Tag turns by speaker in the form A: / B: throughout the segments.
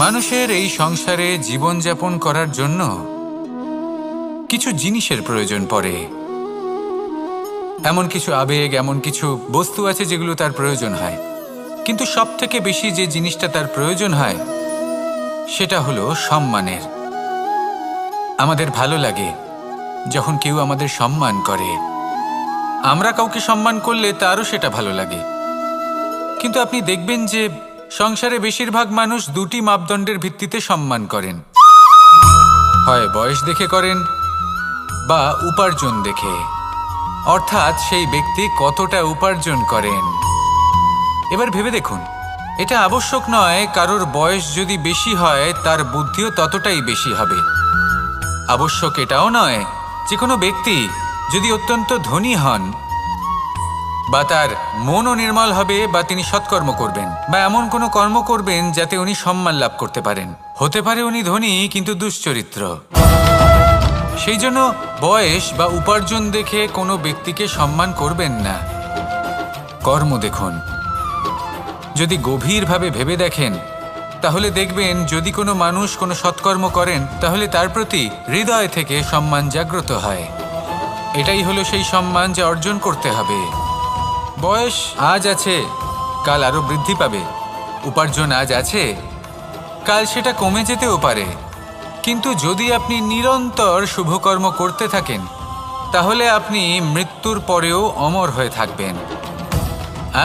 A: মানুষের এই সংসারে জীবনযাপন করার জন্য কিছু জিনিসের প্রয়োজন পড়ে। এমন কিছু আবেগ, এমন কিছু বস্তু আছে যেগুলো তার প্রয়োজন হয়। কিন্তু সবথেকে বেশি যে জিনিসটা তার প্রয়োজন হয় সেটা হলো সম্মানের। আমাদের ভালো লাগে যখন কেউ আমাদের সম্মান করে। আমরা কাউকে সম্মান করলে তারও সেটা ভালো লাগে। কিন্তু আপনি দেখবেন যে সংসারে বেশিরভাগ মানুষ দুটি মাপদণ্ডের ভিত্তিতে সম্মান করেন। হয় বয়স দেখে করেন বা উপার্জন দেখে, অর্থাৎ সেই ব্যক্তি কতটা উপার্জন করেন। এবার ভেবে দেখুন, এটা আবশ্যক নয় কারোর বয়স যদি বেশি হয় তার বুদ্ধিও ততটাই বেশি হবে। আবশ্যক এটাও নয় যে কোনো ব্যক্তি যদি অত্যন্ত ধনী হন বা তার মনও নির্মল হবে বা তিনি সৎকর্ম করবেন বা এমন কোনো কর্ম করবেন যাতে উনি সম্মান লাভ করতে পারেন। হতে পারে উনি ধনী কিন্তু দুশ্চরিত্র। সেই জন্য বয়স বা উপার্জন দেখে কোনো ব্যক্তিকে সম্মান করবেন না। কর্ম দেখুন। যদি গভীরভাবে ভেবে দেখেন তাহলে দেখবেন যদি কোনো মানুষ কোনো সৎকর্ম করেন তাহলে তার প্রতি হৃদয় থেকে সম্মান জাগ্রত হয়। এটাই হলো সেই সম্মান যা অর্জন করতে হবে। বয়স আজ আছে, কাল আরো বৃদ্ধি পাবে। উপার্জন আজ আছে, কাল সেটা কমে যেতেও পারে। কিন্তু যদি আপনি নিরন্তর শুভকর্ম করতে থাকেন তাহলে আপনি মৃত্যুর পরেও অমর হয়ে থাকবেন।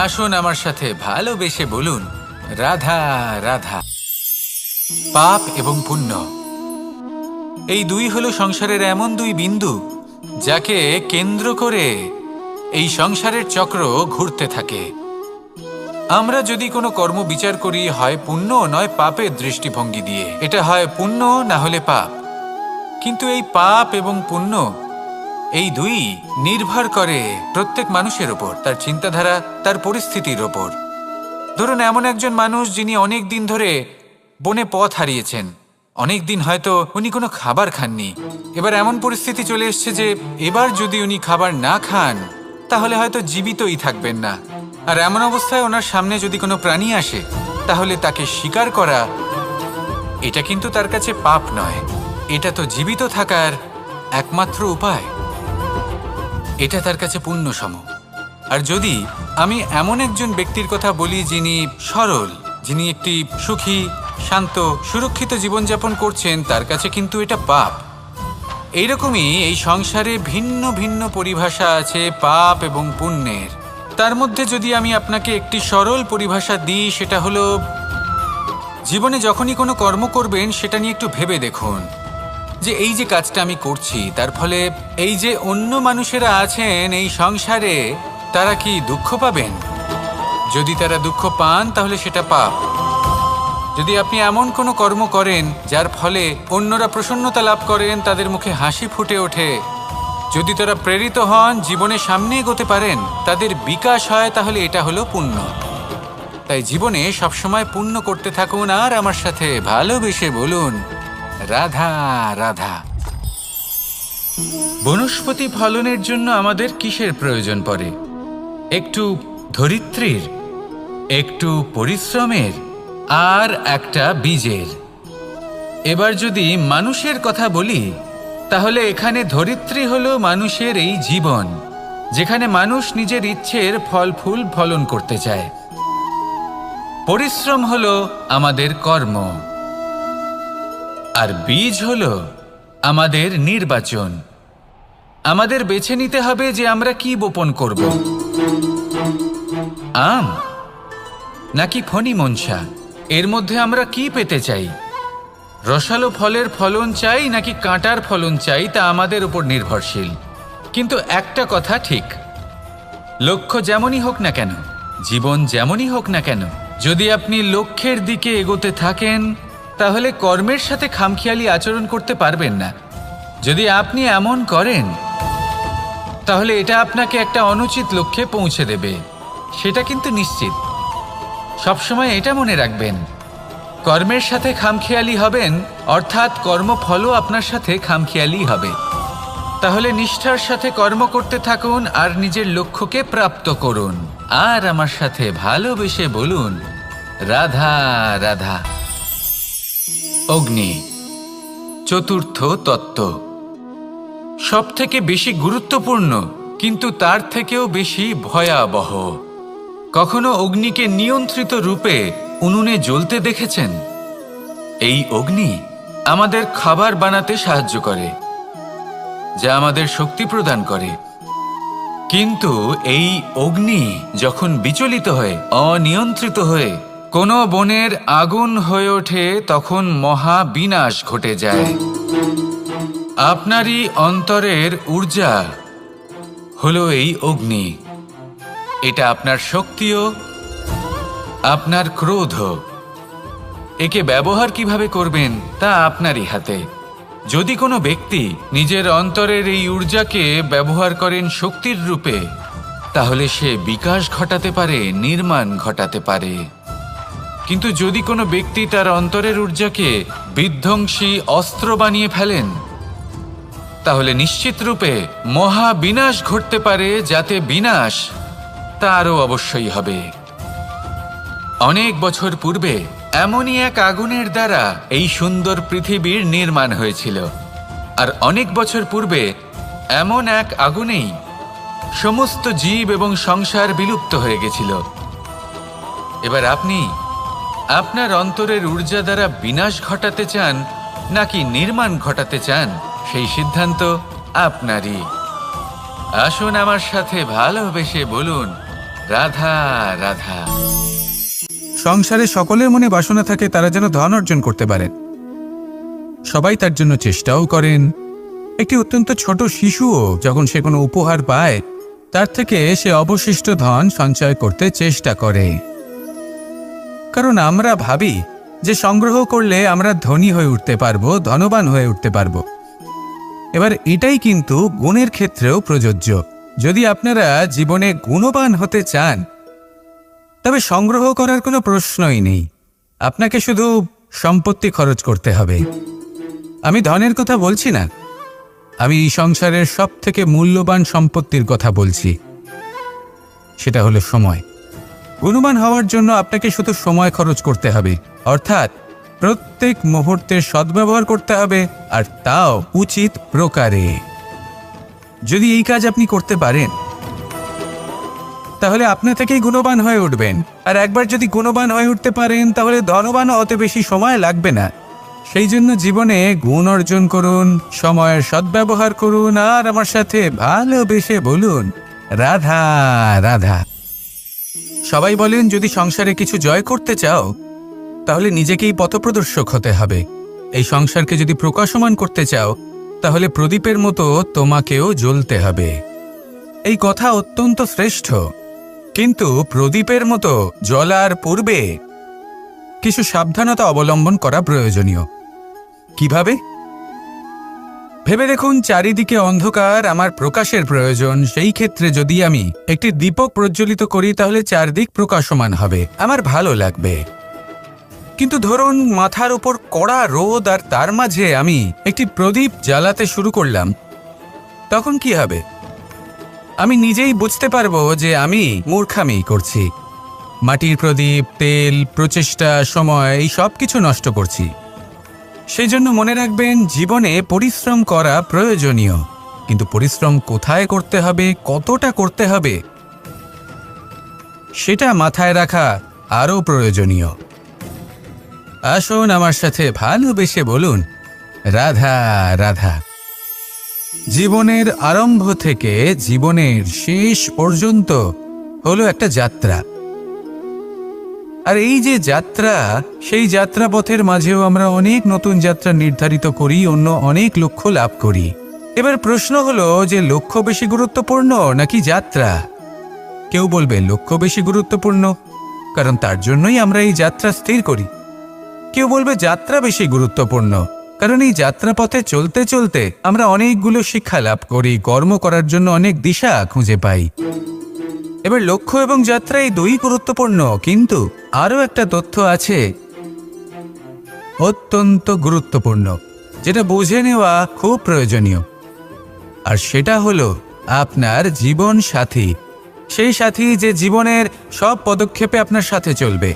A: আসুন আমার সাথে ভালোবেসে বলুন, রাধা রাধা। পাপ এবং পুণ্য, এই দুই হলো সংসারের এমন দুই বিন্দু যাকে কেন্দ্র করে এই সংসারের চক্র ঘুরতে থাকে। আমরা যদি কোনো কর্ম বিচার করি হয় পুণ্য নয় পাপের দৃষ্টিভঙ্গি দিয়ে, এটা হয় পুণ্য না হলে পাপ। কিন্তু এই পাপ এবং পুণ্য এই দুই নির্ভর করে প্রত্যেক মানুষের ওপর, তার চিন্তাধারা, তার পরিস্থিতির ওপর। ধরুন এমন একজন মানুষ যিনি অনেক দিন ধরে বনে পথ হারিয়েছেন, অনেক দিন হয়তো উনি কোনো খাবার খাননি। এবার এমন পরিস্থিতি চলে এসছে যে এবার যদি উনি খাবার না খান তাহলে হয়তো জীবিতই থাকবেন না। আর এমন অবস্থায় ওনার সামনে যদি কোনো প্রাণী আসে তাহলে তাকে শিকার করা এটা কিন্তু তার কাছে পাপ নয়, এটা তো জীবিত থাকার একমাত্র উপায়। এটা তার কাছে পুণ্য সম। আর যদি আমি এমন একজন ব্যক্তির কথা বলি যিনি সরল, যিনি একটি সুখী, শান্ত, সুরক্ষিত জীবনযাপন করছেন, তার কাছে কিন্তু এটা পাপ। এইরকমই এই সংসারে ভিন্ন ভিন্ন পরিভাষা আছে পাপ এবং পুণ্যের। তার মধ্যে যদি আমি আপনাকে একটি সরল পরিভাষা দিই সেটা হলো, জীবনে যখনই কোনো কর্ম করবেন সেটা নিয়ে একটু ভেবে দেখুন যে এই যে কাজটা আমি করছি তার ফলে এই যে অন্য মানুষেরা আছেন এই সংসারে তারা কি দুঃখ পাবেন? যদি তারা দুঃখ পান তাহলে সেটা পাপ। যদি আপনি এমন কোনো কর্ম করেন যার ফলে অন্যরা প্রসন্নতা লাভ করেন, তাদের মুখে হাসি ফুটে ওঠে, যদি তারা প্রেরিত হন, জীবনে সামনে এগোতে পারেন, তাদের বিকাশ হয়, তাহলে এটা হলো পুণ্য। তাই জীবনে সবসময় পুণ্য করতে থাকুন আর আমার সাথে ভালোবেসে বলুন, রাধা রাধা। বনস্পতি ফলনের জন্য আমাদের কিসের প্রয়োজন পড়ে? একটু ধরিত্রীর, একটু পরিশ্রমের আর একটা বীজের। এবার যদি মানুষের কথা বলি তাহলে এখানে ধরিত্রী হলো মানুষের এই জীবন, যেখানে মানুষ নিজের ইচ্ছের ফল ফুল ফলন করতে চায়। পরিশ্রম হলো আমাদের কর্ম, আর বীজ হলো আমাদের নির্বাচন। আমাদের বেছে নিতে হবে যে আমরা কি বপন করব, আম নাকি ফণি মনসা। এর মধ্যে আমরা কি পেতে চাই? রসালো ফলের ফলন চাই নাকি কাঁটার ফলন চাই, তা আমাদের উপর নির্ভরশীল। কিন্তু একটা কথা ঠিক, লক্ষ্য যেমনই হোক না কেন, জীবন যেমনই হোক না কেন, যদি আপনি লক্ষ্যের দিকে এগোতে থাকেন তাহলে কর্মের সাথে খামখেয়ালি আচরণ করতে পারবেন না। যদি আপনি এমন করেন তাহলে এটা আপনাকে একটা অনুচিত লক্ষ্যে পৌঁছে দেবে, সেটা কিন্তু নিশ্চিত। সবসময় এটা মনে রাখবেন, কর্মের সাথে খামখেয়ালি হবেন অর্থাৎ কর্মফলও আপনার সাথে খামখেয়ালি হবে। তাহলে নিষ্ঠার সাথে কর্ম করতে থাকুন আর নিজের লক্ষ্যকে প্রাপ্ত করুন। আর আমার সাথে ভালোবেসে বলুন, রাধা রাধা। অগ্নি, চতুর্থ তত্ত্ব, সবথেকে বেশি গুরুত্বপূর্ণ কিন্তু তার থেকেও বেশি ভয়াবহ। কখনো অগ্নিকে নিয়ন্ত্রিত রূপে উনুনে জ্বলতে দেখেছেন? এই অগ্নি আমাদের খাবার বানাতে সাহায্য করে, যা আমাদের শক্তি প্রদান করে। কিন্তু এই অগ্নি যখন বিচলিত হয়ে, অনিয়ন্ত্রিত হয়ে কোনো বনের আগুন হয়ে ওঠে, তখন মহা বিনাশ ঘটে যায়। আপনারই অন্তরের ঊর্জা হলো এই অগ্নি। এটা আপনার শক্তিও, আপনার ক্রোধ। একে ব্যবহার কিভাবে করবেন তা আপনারই হাতে। যদি কোনো ব্যক্তি নিজের অন্তরের এই ঊর্জাকে ব্যবহার করেন শক্তির রূপে, তাহলে সে বিকাশ ঘটাতে পারে, নির্মাণ ঘটাতে পারে। কিন্তু যদি কোনো ব্যক্তি তার অন্তরের ঊর্জাকে বিধ্বংসী অস্ত্র বানিয়ে ফেলেন, তাহলে নিশ্চিত রূপে মহা বিনাশ ঘটতে পারে, যাতে বিনাশ তারও অবশ্যই হবে। অনেক বছর পূর্বে এমনই এক আগুনের দ্বারা এই সুন্দর পৃথিবীর নির্মাণ হয়েছিল। আর অনেক বছর পূর্বে এমন এক আগুনেই সমস্ত জীব এবং সংসার বিলুপ্ত হয়ে গেছিল। এবার আপনি আপনার অন্তরের ঊর্জা দ্বারা বিনাশ ঘটাতে চান নাকি নির্মাণ ঘটাতে চান, সেই সিদ্ধান্ত আপনারই। আসুন আমার সাথে ভালোবেসে বলুন, রাধা রাধা।
B: সংসারে সকলের মনে বাসনা থাকে তারা যেন ধন অর্জন করতে পারেন। সবাই তার জন্য চেষ্টাও করেন। একটি অত্যন্ত ছোট শিশুও যখন সে কোনো উপহার পায়, তার থেকে সে অবশিষ্ট ধন সঞ্চয় করতে চেষ্টা করে। কারণ আমরা ভাবি যে সংগ্রহ করলে আমরা ধনী হয়ে উঠতে পারবো, ধনবান হয়ে উঠতে পারবো। এবার এটাই কিন্তু গুণের ক্ষেত্রেও প্রযোজ্য। যদি আপনারা জীবনে গুণবান হতে চান, তবে সংগ্রহ করার কোনো প্রশ্নই নেই। আপনাকে শুধু সম্পত্তি খরচ করতে হবে। আমি ধনের কথা বলছি না, আমি এই সংসারের সব থেকে মূল্যবান সম্পত্তির কথা বলছি। সেটা হলো সময়। গুণবান হওয়ার জন্য আপনাকে শুধু সময় খরচ করতে হবে, অর্থাৎ প্রত্যেক মুহূর্তের সদ্ব্যবহার করতে হবে, আর তাও উচিত প্রকারে। যদি এই কাজ আপনি করতে পারেন, তাহলে আপনি থেকেই গুণবান হয়ে উঠবেন। আর একবার যদি গুণবান হয়ে উঠতে পারেন, তাহলে ধনবান হতে বেশি সময় লাগবে না। সেই জন্য জীবনে গুণ অর্জন করুন, সময়ের সদ্ব্যবহার করুন, আর আমার সাথে ভালোবেসে বলুন, রাধা রাধা। সবাই বলেন, যদি সংসারে কিছু জয় করতে চাও, তাহলে নিজেকেই পথপ্রদর্শক হতে হবে। এই সংসারকে যদি প্রকাশমান করতে চাও, তাহলে প্রদীপের মতো তোমাকেও জ্বলতে হবে। এই কথা অত্যন্ত শ্রেষ্ঠ, কিন্তু প্রদীপের মতো জ্বলার পূর্বে কিছু সাবধানতা অবলম্বন করা প্রয়োজনীয়। কিভাবে? ভেবে দেখুন, চারিদিকে অন্ধকার, আমার প্রকাশের প্রয়োজন। সেই ক্ষেত্রে যদি আমি একটি দীপক প্রজ্বলিত করি, তাহলে চারদিক প্রকাশমান হবে, আমার ভালো লাগবে। কিন্তু ধরুন মাথার উপর কড়া রোদ, আর তার মাঝে আমি একটি প্রদীপ জ্বালাতে শুরু করলাম, তখন কি হবে? আমি নিজেই বুঝতে পারবো যে আমি মূর্খামি করছি। মাটির প্রদীপ, তেল, প্রচেষ্টা, সময়, এই সব কিছু নষ্ট করছি। সেই জন্য মনে রাখবেন, জীবনে পরিশ্রম করা প্রয়োজনীয়, কিন্তু পরিশ্রম কোথায় করতে হবে, কতটা করতে হবে, সেটা মাথায় রাখা আরও প্রয়োজনীয়। আসুন আমার সাথে ভালোবেসে বলুন, রাধা রাধা। জীবনের আরম্ভ থেকে জীবনের শেষ পর্যন্ত হলো একটা যাত্রা। আর এই যে যাত্রা, সেই যাত্রাপথের মাঝেও আমরা অনেক নতুন যাত্রা নির্ধারিত করি, অন্য অনেক লক্ষ্য লাভ করি। এবার প্রশ্ন হলো যে লক্ষ্য বেশি গুরুত্বপূর্ণ নাকি যাত্রা? কেউ বলবে লক্ষ্য বেশি গুরুত্বপূর্ণ, কারণ তার জন্যই আমরা এই যাত্রা স্থির করি। কেউ বলবে যাত্রা বেশি গুরুত্বপূর্ণ, কারণ এই যাত্রাপথে চলতে চলতে আমরা অনেকগুলো শিক্ষা লাভ করি, কর্ম করার জন্য অনেক দিশা খুঁজে পাই। এবার লক্ষ্য এবং যাত্রা এই দুই গুরুত্বপূর্ণ, কিন্তু আরও একটা তথ্য আছে অত্যন্ত গুরুত্বপূর্ণ, যেটা বুঝে নেওয়া খুব প্রয়োজনীয়। আর সেটা হলো আপনার জীবন সাথী। সেই সাথী যে জীবনের সব পদক্ষেপে আপনার সাথে চলবে,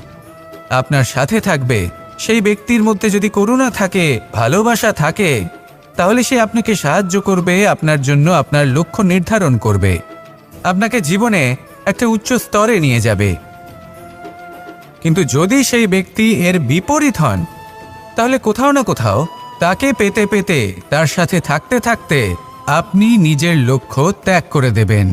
B: আপনার সাথে থাকবে, সেই ব্যক্তির মধ্যে যদি করুণা থাকে, ভালোবাসা থাকে, তাহলে সে আপনাকে সাহায্য করবে, আপনার জন্য আপনার লক্ষ্য নির্ধারণ করবে, আপনাকে জীবনে একটা উচ্চ স্তরে নিয়ে যাবে। কিন্তু যদি সেই ব্যক্তি এর বিপরীত হন, তাহলে কোথাও না কোথাও তাকে পেতে পেতে, তার সাথে থাকতে থাকতে আপনি নিজের লক্ষ্য ত্যাগ করে দেবেন।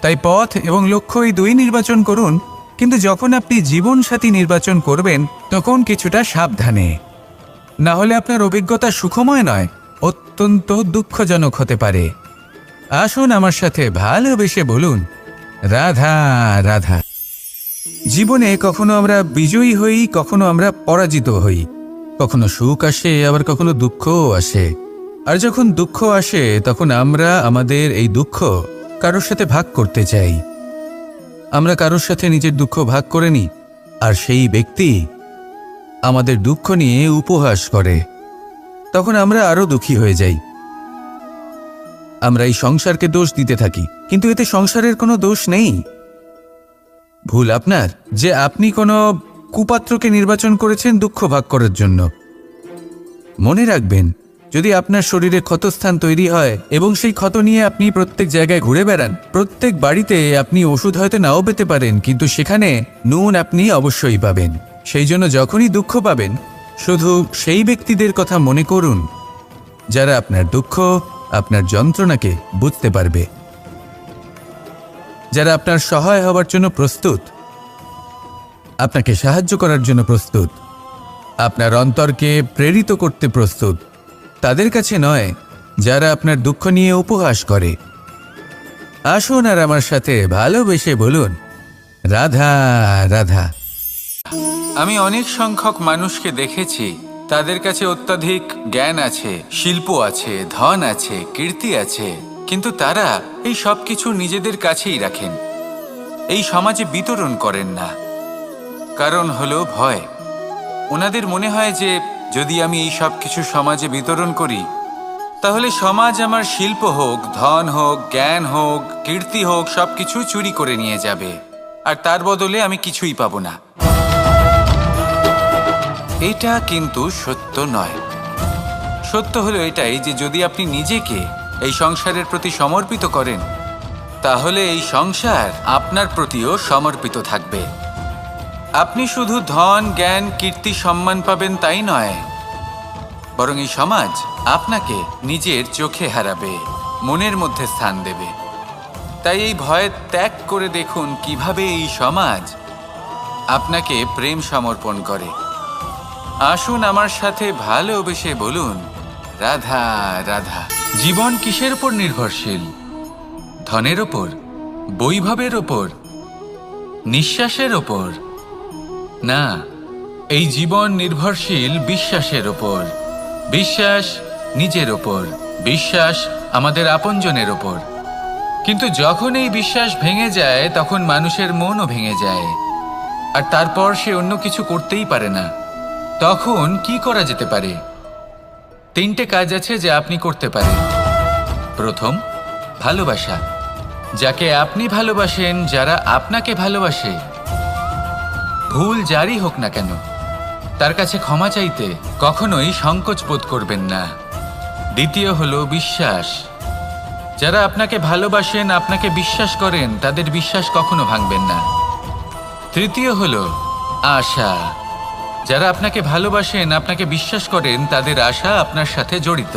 B: তাই পথ এবং লক্ষ্য এই দুই নির্বাচন করুন, কিন্তু যখন আপনি জীবনসাথী নির্বাচন করবেন তখন কিছুটা সাবধানে, না হলে আপনার অভিজ্ঞতা সুখময় নয়, অত্যন্ত দুঃখজনক হতে পারে। আসুন আমার সাথে ভালোবেসে বলুন, রাধা রাধা। জীবনে কখনো আমরা বিজয়ী হই, কখনো আমরা পরাজিত হই, কখনো সুখ আসে, আবার কখনো দুঃখও আসে। আর যখন দুঃখ আসে তখন আমরা আমাদের এই দুঃখ কারোর সাথে ভাগ করতে চাই। আমরা কারোর সাথে নিজের দুঃখ ভাগ করে নিই, আর সেই ব্যক্তি আমাদের দুঃখ নিয়ে উপহাস করে। তখন আমরা আরো দুঃখী হয়ে যাই। আমরা এই সংসারকে দোষ দিতে থাকি, কিন্তু এতে সংসারের কোনো দোষ নেই। ভুল আপনার যে আপনি কোনো কুপাত্রকে নির্বাচন করেছেন দুঃখ ভাগ করার জন্য। মনে রাখবেন, যদি আপনার শরীরে ক্ষতস্থান তৈরি হয় এবং সেই ক্ষত নিয়ে আপনি প্রত্যেক জায়গায় ঘুরে বেড়ান, প্রত্যেক বাড়িতে আপনি ওষুধ হয়তো নাও পেতে পারেন, কিন্তু সেখানে নুন আপনি অবশ্যই পাবেন। সেই জন্য যখনই দুঃখ পাবেন, শুধু সেই ব্যক্তিদের কথা মনে করুন যারা আপনার দুঃখ, আপনার যন্ত্রণাকে বুঝতে পারবে, যারা আপনার সহায় হবার জন্য প্রস্তুত, আপনাকে সাহায্য করার জন্য প্রস্তুত, আপনার অন্তরকে প্রেরিত করতে প্রস্তুত। তাদের কাছে নয় যারা আপনার দুঃখ নিয়ে উপহাস করে। আসুন আর আমার সাথে ভালোবেসে বলুন, রাধা রাধা।
A: আমি অনেক সংখ্যক মানুষকে দেখেছি, তাদের কাছে অত্যাধিক জ্ঞান আছে, শিল্প আছে, ধন আছে, কীর্তি আছে, কিন্তু তারা এই সব কিছু নিজেদের কাছেই রাখেন, এই সমাজে বিতরণ করেন না। কারণ হলো ভয়। ওনাদের মনে হয় যে যদি আমি এই সব কিছু সমাজে বিতরণ করি, তাহলে সমাজ আমার শিল্প হোক, ধন হোক, জ্ঞান হোক, কীর্তি হোক, সব কিছু চুরি করে নিয়ে যাবে, আর তার বদলে আমি কিছুই পাবো না। এটা কিন্তু সত্য নয়। সত্য হলো এটাই যে যদি আপনি নিজেকে এই সংসারের প্রতি সমর্পিত করেন, তাহলে এই সংসার আপনার প্রতিও সমর্পিত থাকবে। আপনি শুধু ধন, জ্ঞান, কীর্তি, সম্মান পাবেন তাই নয়, বরং এই সমাজ আপনাকে নিজের চোখে হারাবে, মনের মধ্যে স্থান দেবে। তাই এই ভয় ত্যাগ করে দেখুন কিভাবে এই সমাজ আপনাকে প্রেম সমর্পণ করে। আসুন আমার সাথে ভালোবেসে বলুন, রাধা রাধা। জীবন কিসের উপর নির্ভরশীল? ধনের ওপর, বৈভবের ওপর, নিঃশ্বাসের ওপর? না, এই জীবন নির্ভরশীল বিশ্বাসের ওপর। বিশ্বাস নিজের ওপর, বিশ্বাস আমাদের আপনজনের ওপর। কিন্তু যখন এই বিশ্বাস ভেঙে যায়, তখন মানুষের মনও ভেঙে যায়, আর তারপর সে অন্য কিছু করতেই পারে না। তখন কি করা যেতে পারে? 3টে কাজ আছে যা আপনি করতে পারেন। প্রথম, ভালোবাসা। যাকে আপনি ভালোবাসেন, যারা আপনাকে ভালোবাসে, ভুল যারই হোক না কেন, তার কাছে ক্ষমা চাইতে কখনোই সংকোচ বোধ করবেন না। দ্বিতীয় হলো বিশ্বাস। যারা আপনাকে ভালোবাসেন, আপনাকে বিশ্বাস করেন, তাদের বিশ্বাস কখনো ভাঙবেন না। তৃতীয় হলো আশা। যারা আপনাকে ভালোবাসেন, আপনাকে বিশ্বাস করেন, তাদের আশা আপনার সাথে জড়িত।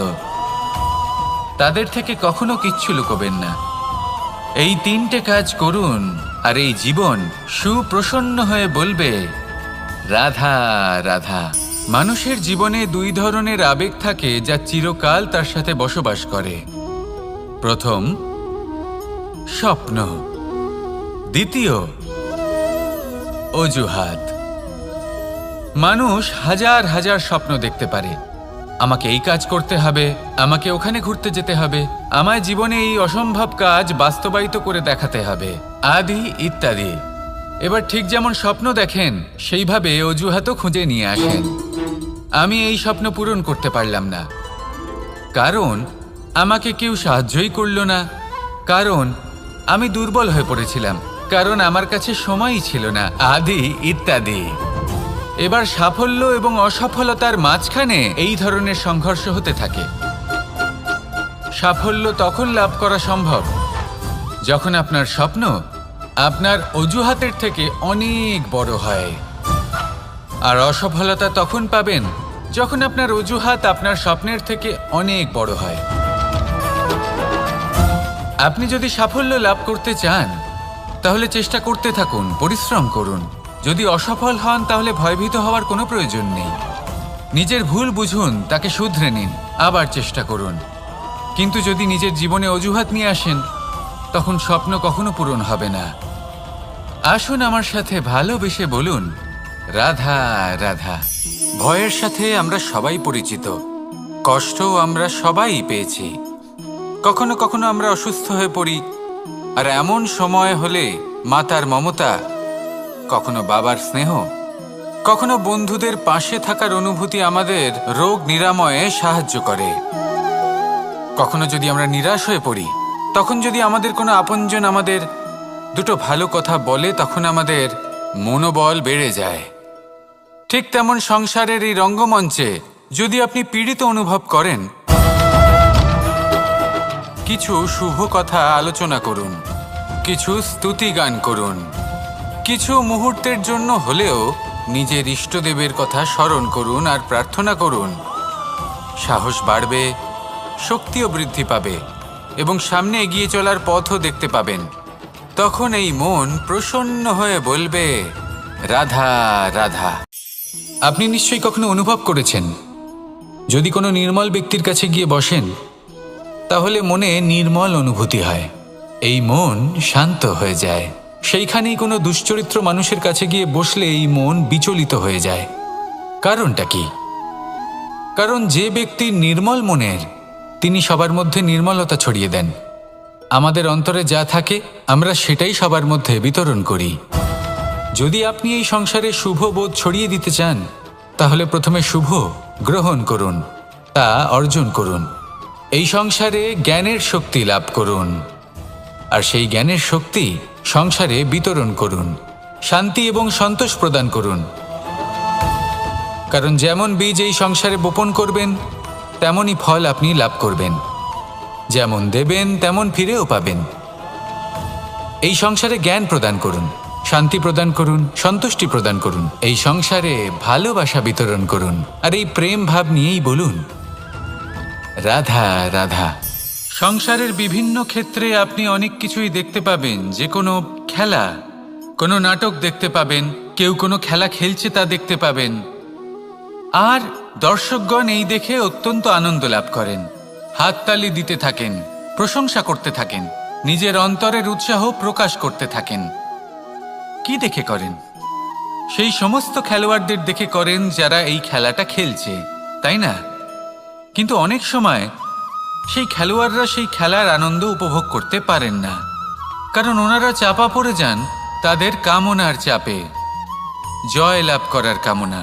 A: তাদের থেকে কখনো কিচ্ছু লুকোবেন না। এই 3টে কাজ করুন, আর এই জীবন সুপ্রসন্ন হয়ে বলবে, রাধা রাধা। মানুষের জীবনে 2 ধরনের আবেগ থাকে যা চিরকাল তার সাথে বসবাস করে। প্রথম, স্বপ্ন। দ্বিতীয়, অজুহাত। মানুষ হাজার হাজার স্বপ্ন দেখতে পারে। আমাকে এই কাজ করতে হবে, আমাকে ওখানে ঘুরতে যেতে হবে, আমায় জীবনে এই অসম্ভব কাজ বাস্তবায়িত করে দেখাতে হবে, আদি ইত্যাদি। এবার ঠিক যেমন স্বপ্ন দেখেন, সেইভাবে অজুহাতও খুঁজে নিয়ে আসেন। আমি এই স্বপ্ন পূরণ করতে পারলাম না, কারণ আমাকে কেউ সাহায্যই করলো না, কারণ আমি দুর্বল হয়ে পড়েছিলাম, কারণ আমার কাছে সময়ই ছিল না, আদি ইত্যাদি। এবার সাফল্য এবং অসফলতার মাঝখানে এই ধরনের সংঘর্ষ হতে থাকে। সাফল্য তখন লাভ করা সম্ভব যখন আপনার স্বপ্ন আপনার অজুহাতের থেকে অনেক বড় হয়, আর অসফলতা তখন পাবেন যখন আপনার অজুহাত আপনার স্বপ্নের থেকে অনেক বড় হয়। আপনি যদি সাফল্য লাভ করতে চান তাহলে চেষ্টা করতে থাকুন, পরিশ্রম করুন। যদি অসফল হন তাহলে ভয়ভীত হওয়ার কোনো প্রয়োজন নেই। নিজের ভুল বুঝুন, তাকে শুধরে নিন, আবার চেষ্টা করুন। কিন্তু যদি নিজের জীবনে অজুহাত নিয়ে আসেন তখন স্বপ্ন কখনো পূরণ হবে না। আসুন আমার সাথে ভালোবেসে বলুন, রাধা রাধা। ভয়ের সাথে আমরা সবাই পরিচিত, কষ্টও আমরা সবাই পেয়েছি। কখনো কখনো আমরা অসুস্থ হয়ে পড়ি, আর এমন সময় হলে মাতার মমতা, কখনো বাবার স্নেহ, কখনো বন্ধুদের পাশে থাকার অনুভূতি আমাদের রোগ নিরাময়ে সাহায্য করে। কখনো যদি আমরা নিরাশ হয়ে পড়ি, তখন যদি আমাদের কোনো আপনজন আমাদের দুটো ভালো কথা বলে, তখন আমাদের মনোবল বেড়ে যায়। ঠিক তেমন সংসারের এই রঙ্গমঞ্চে যদি আপনি পীড়িত অনুভব করেন, কিছু শুভ কথা আলোচনা করুন, কিছু স্তুতি গান করুন, কিছু মুহূর্তের জন্য হলেও নিজের ইষ্টদেবের কথা স্মরণ করুন আর প্রার্থনা করুন। সাহস বাড়বে, শক্তিও বৃদ্ধি পাবে এবং সামনে এগিয়ে চলার পথও দেখতে পাবেন। তখন এই মন প্রসন্ন হয়ে বলবে, রাধা রাধা। আপনি নিশ্চয়ই কখনো অনুভব করেছেন, যদি কোনো নির্মল ব্যক্তির কাছে গিয়ে বসেন তাহলে মনে নির্মল অনুভূতি হয়, এই মন শান্ত হয়ে যায়। সেইখানেই কোনো দুশ্চরিত্র মানুষের কাছে গিয়ে বসলে এই মন বিচলিত হয়ে যায়। কারণটা কি? কারণ যে ব্যক্তি নির্মল মনের, তিনি সবার মধ্যে নির্মলতা ছড়িয়ে দেন। আমাদের অন্তরে যা থাকে আমরা সেটাই সবার মধ্যে বিতরণ করি। যদি আপনি এই সংসারে শুভ বোধ ছড়িয়ে দিতে চান তাহলে প্রথমে শুভ গ্রহণ করুন, তা অর্জন করুন। এই সংসারে জ্ঞানের শক্তি লাভ করুন, আর সেই জ্ঞানের শক্তি সংসারে বিতরণ করুন। শান্তি এবং সন্তোষ প্রদান করুন, কারণ যেমন বীজ এই সংসারে বপন করবেন তেমনই ফল আপনি লাভ করবেন। যেমন দেবেন তেমন ফিরেও পাবেন। এই সংসারে জ্ঞান প্রদান করুন, শান্তি প্রদান করুন, সন্তুষ্টি প্রদান করুন। এই সংসারে ভালোবাসা বিতরণ করুন, আর এই প্রেম ভাব নিয়েই বলুন, রাধা রাধা। সংসারের বিভিন্ন ক্ষেত্রে আপনি অনেক কিছুই দেখতে পাবেন। যে কোনো খেলা, কোনো নাটক দেখতে পাবেন, কেউ কোনো খেলা খেলছে তা দেখতে পাবেন, আর দর্শকগণ এই দেখে অত্যন্ত আনন্দ লাভ করেন, হাততালি দিতে থাকেন, প্রশংসা করতে থাকেন, নিজের অন্তরের উৎসাহ প্রকাশ করতে থাকেন। কি দেখে করেন? সেই সমস্ত খেলোয়াড়দের দেখে করেন যারা এই খেলাটা খেলছে, তাই না? কিন্তু অনেক সময় সেই খেলোয়াড়রা সেই খেলার আনন্দ উপভোগ করতে পারেন না, কারণ ওনারা চাপা পড়ে যান তাদের কামনার চাপে। জয় লাভ করার কামনা,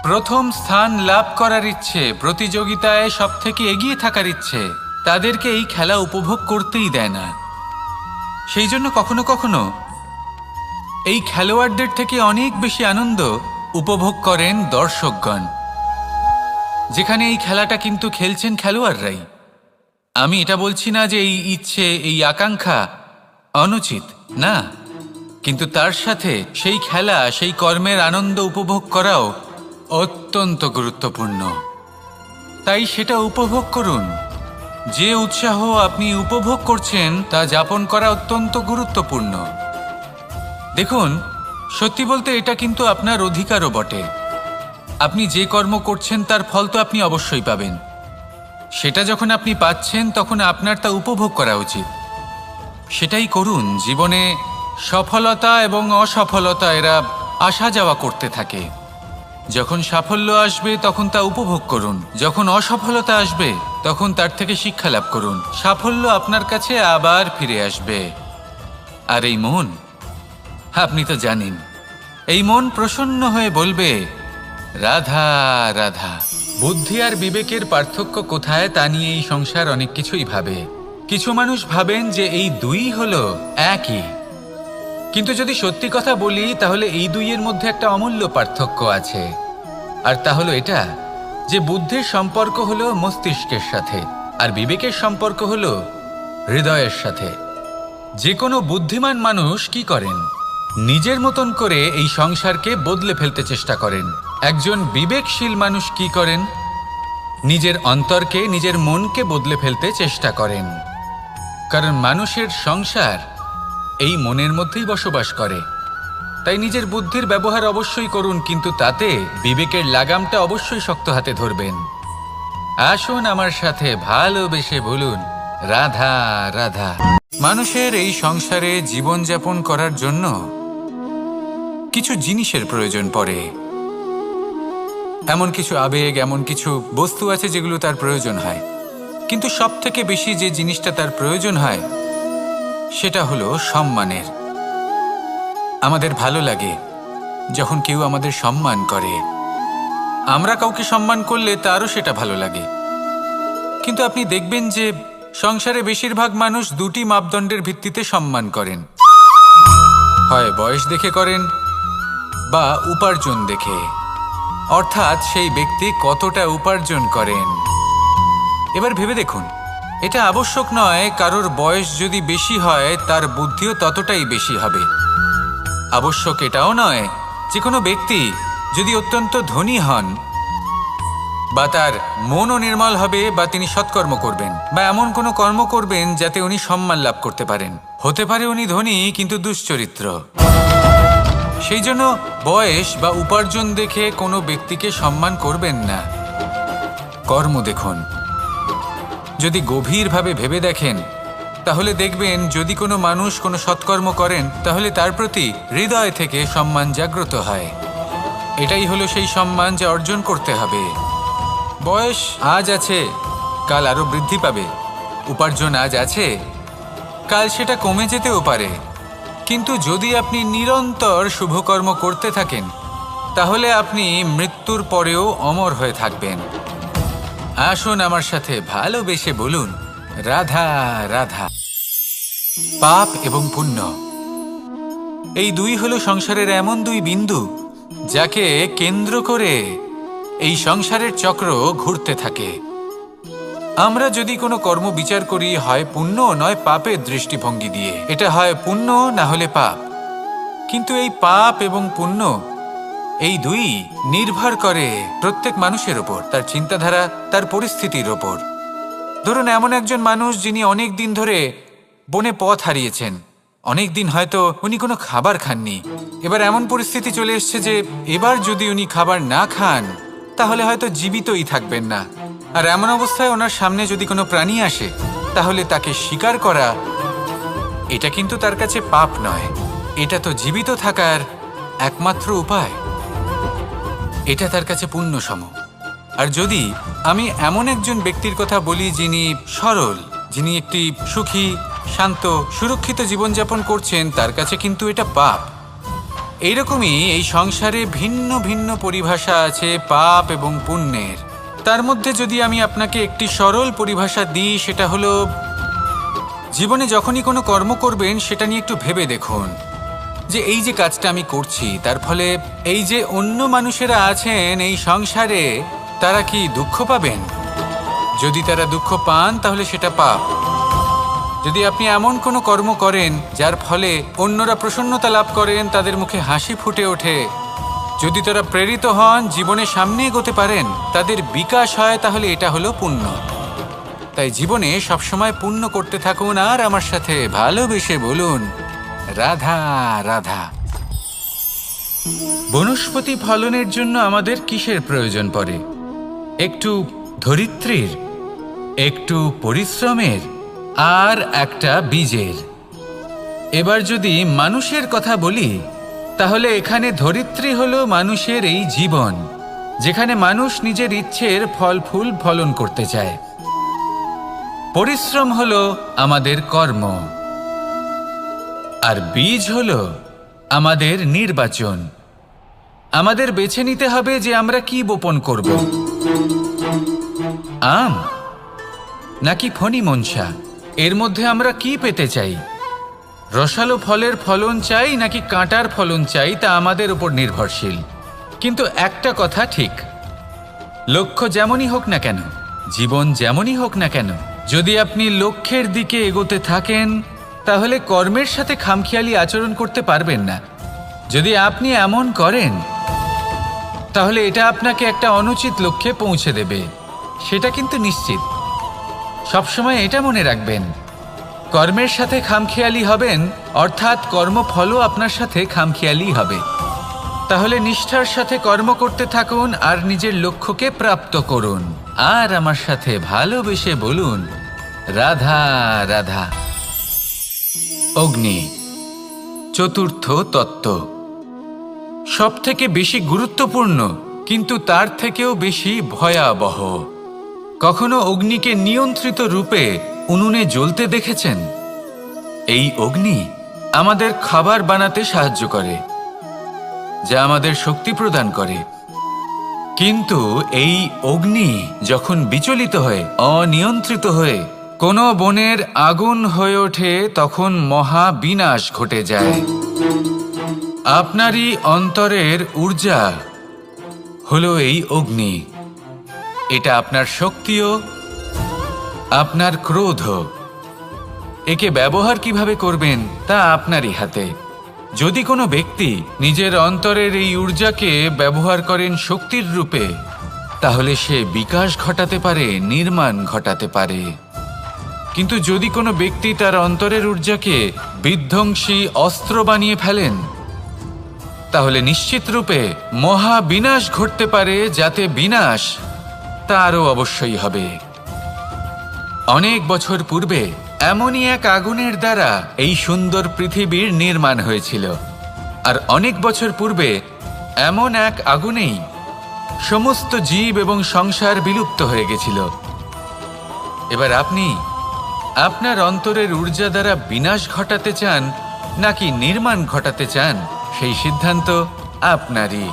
A: প্রথম স্থান লাভ করার ইচ্ছে, প্রতিযোগিতায় সব থেকে এগিয়ে থাকার ইচ্ছে তাদেরকে এই খেলা উপভোগ করতেই দেয় না। সেই জন্য কখনো কখনো এই খেলোয়াড়দের থেকে অনেক বেশি আনন্দ উপভোগ করেন দর্শকগণ, যেখানে এই খেলাটা কিন্তু খেলছেন খেলোয়াড়রাই। আমি এটা বলছি না যে এই ইচ্ছে, এই আকাঙ্ক্ষা অনুচিত না, কিন্তু তার সাথে সেই খেলা, সেই কর্মের আনন্দ উপভোগ করাও অত্যন্ত গুরুত্বপূর্ণ। তাই সেটা উপভোগ করুন। যে উৎসাহ আপনি উপভোগ করছেন তা যাপন করা অত্যন্ত গুরুত্বপূর্ণ। দেখুন, সত্যি বলতে এটা কিন্তু আপনার অধিকারও বটে। আপনি যে কর্ম করছেন তার ফল তো আপনি অবশ্যই পাবেন। সেটা যখন আপনি পাচ্ছেন তখন আপনার তা উপভোগ করা উচিত। সেটাই করুন। জীবনে সফলতা এবং অসফলতা এরা আসা যাওয়া করতে থাকে। যখন সাফল্য আসবে তখন তা উপভোগ করুন, যখন অসফলতা আসবে তখন তার থেকে শিক্ষা লাভ করুন। সাফল্য আপনার কাছে আবার ফিরে আসবে। আর এই মন, আপনি তো জানেন, এই মন প্রসন্ন হয়ে বলবে, রাধা রাধা। বুদ্ধি আর বিবেকের পার্থক্য কোথায় তা নিয়ে এই সংসার অনেক কিছুই ভাবে। কিছু মানুষ ভাবেন যে এই দুই হলো একই, কিন্তু যদি সত্যি কথা বলি তাহলে এই দুইয়ের মধ্যে একটা অমূল্য পার্থক্য আছে, আর তা হলো এটা যে বুদ্ধির সম্পর্ক হলো মস্তিষ্কের সাথে আর বিবেকের সম্পর্ক হলো হৃদয়ের সাথে। যে কোনো বুদ্ধিমান মানুষ কি করেন? নিজের মতন করে এই সংসারকে বদলে ফেলতে চেষ্টা করেন। একজন বিবেকশীল মানুষ কি করেন? নিজের অন্তরকে, নিজের মনকে বদলে ফেলতে চেষ্টা করেন। কারণ মানুষের সংসার এই মনের মধ্যেই বসবাস করে। তাই নিজের বুদ্ধির ব্যবহার অবশ্যই করুন, কিন্তু তাতে বিবেকের লাগামটা অবশ্যই শক্ত হাতে ধরবেন। আসুন আমার সাথে ভালোবেসে বলুন, রাধা রাধা। মানুষের এই সংসারে জীবনযাপন করার জন্য কিছু জিনিসের প্রয়োজন পড়ে। এমন কিছু আবেগ, এমন কিছু বস্তু আছে যেগুলো তার প্রয়োজন হয়। কিন্তু সব থেকে বেশি যে জিনিসটা তার প্রয়োজন হয় সেটা হলো সম্মানের। আমাদের ভালো লাগে যখন কেউ আমাদের সম্মান করে। আমরা কাউকে সম্মান করলে তারও সেটা ভালো লাগে। কিন্তু আপনি দেখবেন যে সংসারে বেশিরভাগ মানুষ দুটি মাপদণ্ডের ভিত্তিতে সম্মান করেন। হয় বয়স দেখে করেন বা উপার্জন দেখে, অর্থাৎ সেই ব্যক্তি কতটা উপার্জন করেন। এবার ভেবে দেখুন, এটা আবশ্যক নয় কারোর বয়স যদি বেশি হয় তার বুদ্ধিও ততটাই বেশি হবে। আবশ্যক এটাও নয় যে কোনো ব্যক্তি যদি অত্যন্ত ধনী হন বা তার মনও নির্মল হবে বা তিনি সৎকর্ম করবেন বা এমন কোনো কর্ম করবেন যাতে উনি সম্মান লাভ করতে পারেন। হতে পারে উনি ধনী কিন্তু দুশ্চরিত্র। সেই জন্য বয়স বা উপার্জন দেখে কোনো ব্যক্তিকে সম্মান করবেন না। কর্ম দেখুন। যদি গভীরভাবে ভেবে দেখেন তাহলে দেখবেন যদি কোনো মানুষ কোনো সৎকর্ম করেন তাহলে তার প্রতি হৃদয় থেকে সম্মান জাগ্রত হয়। এটাই হলো সেই সম্মান যা অর্জন করতে হবে। বয়স আজ আছে, কাল আরো বৃদ্ধি পাবে। উপার্জন আজ আছে, কাল সেটা কমে যেতেও পারে। কিন্তু যদি আপনি নিরন্তর শুভকর্ম করতে থাকেন তাহলে আপনি মৃত্যুর পরেও অমর হয়ে থাকবেন। আসুন আমার সাথে ভালোবেসে বলুন, রাধা রাধা। পাপ এবং পুণ্য, এই দুই হলো সংসারের এমন দুই বিন্দু যাকে কেন্দ্র করে এই সংসারের চক্র ঘুরতে থাকে। আমরা যদি কোনো কর্ম বিচার করি হয় পুণ্য নয় পাপের দৃষ্টিভঙ্গি দিয়ে, এটা হয় পুণ্য না হলে পাপ। কিন্তু এই পাপ এবং পুণ্য এই দুই নির্ভর করে প্রত্যেক মানুষের ওপর, তার চিন্তাধারা, তার পরিস্থিতির ওপর। ধরুন এমন একজন মানুষ যিনি অনেক দিন ধরে বনে পথ হারিয়েছেন, অনেক দিন হয়তো উনি কোনো খাবার খাননি। এবার এমন পরিস্থিতি চলে এসছে যে এবার যদি উনি খাবার না খান তাহলে হয়তো জীবিতই থাকবেন না। আর এমন অবস্থায় ওনার সামনে যদি কোনো প্রাণী আসে তাহলে তাকে শিকার করা এটা কিন্তু তার কাছে পাপ নয়, এটা তো জীবিত থাকার একমাত্র উপায়। এটা তার কাছে পুণ্যসম। আর যদি আমি এমন একজন ব্যক্তির কথা বলি যিনি সরল, যিনি একটি সুখী, শান্ত, সুরক্ষিত জীবনযাপন করছেন, তার কাছে কিন্তু এটা পাপ। এইরকমই এই সংসারে ভিন্ন ভিন্ন পরিভাষা আছে পাপ এবং পুণ্যের। তার মধ্যে যদি আমি আপনাকে একটি সরল পরিভাষা দিই সেটা হলো, জীবনে যখনই কোনো কর্ম করবেন সেটা নিয়ে একটু ভেবে দেখুন যে এই যে কাজটা আমি করছি তার ফলে এই যে অন্য মানুষেরা আছেন এই সংসারে তারা কি দুঃখ পাবেন? যদি তারা দুঃখ পান তাহলে সেটা পাপ। যদি আপনি এমন কোনো কর্ম করেন যার ফলে অন্যরা প্রসন্নতা লাভ করেন, তাদের মুখে হাসি ফুটে ওঠে, যদি তারা প্রেরিত হন, জীবনে সামনে এগোতে পারেন, তাদের বিকাশ হয়, তাহলে এটা হলো পুণ্য। তাই জীবনে সবসময় পুণ্য করতে থাকুন আর আমার সাথে ভালোবেসে বলুন, রাধা রাধা। বনস্পতি ফলনের জন্য আমাদের কিসের প্রয়োজন পড়ে? একটু ধরিত্রীর, একটু পরিশ্রমের আর একটা বীজের। এবার যদি মানুষের কথা বলি তাহলে এখানে ধরিত্রী হলো মানুষের এই জীবন, যেখানে মানুষ নিজের ইচ্ছের ফল ফুল ফলন করতে চায়। পরিশ্রম হলো আমাদের কর্ম, আর বীজ হলো আমাদের নির্বাচন। আমাদের বেছে নিতে হবে যে আমরা কি বপন করব, আম নাকি ফণি মনসা, এর মধ্যে আমরা কি পেতে চাই। রসালো ফলের ফলন চাই নাকি কাঁটার ফলন চাই তা আমাদের উপর নির্ভরশীল। কিন্তু একটা কথা ঠিক, লক্ষ্য যেমনই হোক না কেন, জীবন যেমনই হোক না কেন, যদি আপনি লক্ষ্যের দিকে এগোতে থাকেন তাহলে কর্মের সাথে খামখেয়ালি আচরণ করতে পারবেন না। যদি আপনি এমন করেন তাহলে এটা আপনাকে একটা অনুচিত লক্ষ্যে পৌঁছে দেবে, সেটা কিন্তু নিশ্চিত। সবসময় এটা মনে রাখবেন, কর্মের সাথে খামখেয়ালি হবেন অর্থাৎ কর্মফলও আপনার সাথে খামখেয়ালি হবে। তাহলে নিষ্ঠার সাথে কর্ম করতে থাকুন আর নিজের লক্ষ্যকে প্রাপ্ত করুন। আর আমার সাথে ভালোবেসে বলুন, রাধা রাধা। অগ্নি, চতুর্থ তত্ত্ব, সব থেকে বেশি গুরুত্বপূর্ণ কিন্তু তার থেকেও বেশি ভয়াবহ। কখনো অগ্নিকে নিয়ন্ত্রিত রূপে উনুনে জ্বলতে দেখেছেন? এই অগ্নি আমাদের খাবার বানাতে সাহায্য করে, যা আমাদের শক্তি প্রদান করে। কিন্তু এই অগ্নি যখন বিচলিত হয়ে, অনিয়ন্ত্রিত হয়ে কোনো বনের আগুন হয়ে ওঠে, তখন মহা বিনাশ ঘটে যায়। আপনারই অন্তরের ঊর্জা হলো এই অগ্নি। এটা আপনার শক্তিও, আপনার ক্রোধও। একে ব্যবহার কিভাবে করবেন তা আপনারই হাতে। যদি কোনো ব্যক্তি নিজের অন্তরের এই ঊর্জাকে ব্যবহার করেন শক্তির রূপে, তাহলে সে বিকাশ ঘটাতে পারে, নির্মাণ ঘটাতে পারে। কিন্তু যদি কোনো ব্যক্তি তার অন্তরের ঊর্জাকে বিধ্বংসী অস্ত্র বানিয়ে ফেলেন, তাহলে নিশ্চিত রূপে মহা বিনাশ ঘটতে পারে, যাতে বিনাশ তারও অবশ্যই হবে। অনেক বছর পূর্বে এমনই এক আগুনের দ্বারা এই সুন্দর পৃথিবীর নির্মাণ হয়েছিল। আর অনেক বছর পূর্বে এমন এক আগুনেই সমস্ত জীব এবং সংসার বিলুপ্ত হয়ে গেছিল। এবার আপনি আপনার অন্তরের ঊর্জা দ্বারা বিনাশ ঘটাতে চান নাকি নির্মাণ ঘটাতে চান, সেই সিদ্ধান্ত আপনারই।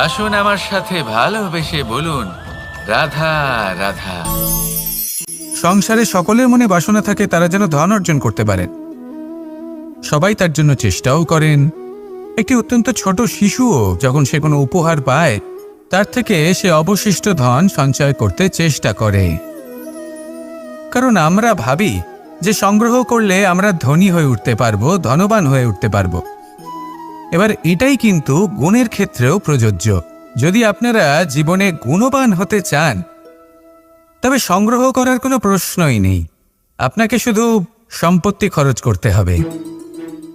A: আসুন আমার সাথে ভালোবেসে বলুন, রাধা রাধা।
B: সংসারে সকলের মনে বাসনা থাকে তারা যেন ধন অর্জন করতে পারেন। সবাই তার জন্য চেষ্টাও করেন। একটি অত্যন্ত ছোট শিশুও যখন সে কোনো উপহার পায়, তার থেকে সে অবশিষ্ট ধন সঞ্চয় করতে চেষ্টা করে। কারণ আমরা ভাবি যে সংগ্রহ করলে আমরা ধনী হয়ে উঠতে পারবো, ধনবান হয়ে উঠতে পারবো। এবার এটাই কিন্তু গুণের ক্ষেত্রেও প্রযোজ্য। যদি আপনারা জীবনে গুণবান হতে চান, তবে সংগ্রহ করার কোনো প্রশ্নই নেই। আপনাকে শুধু সম্পত্তি খরচ করতে হবে।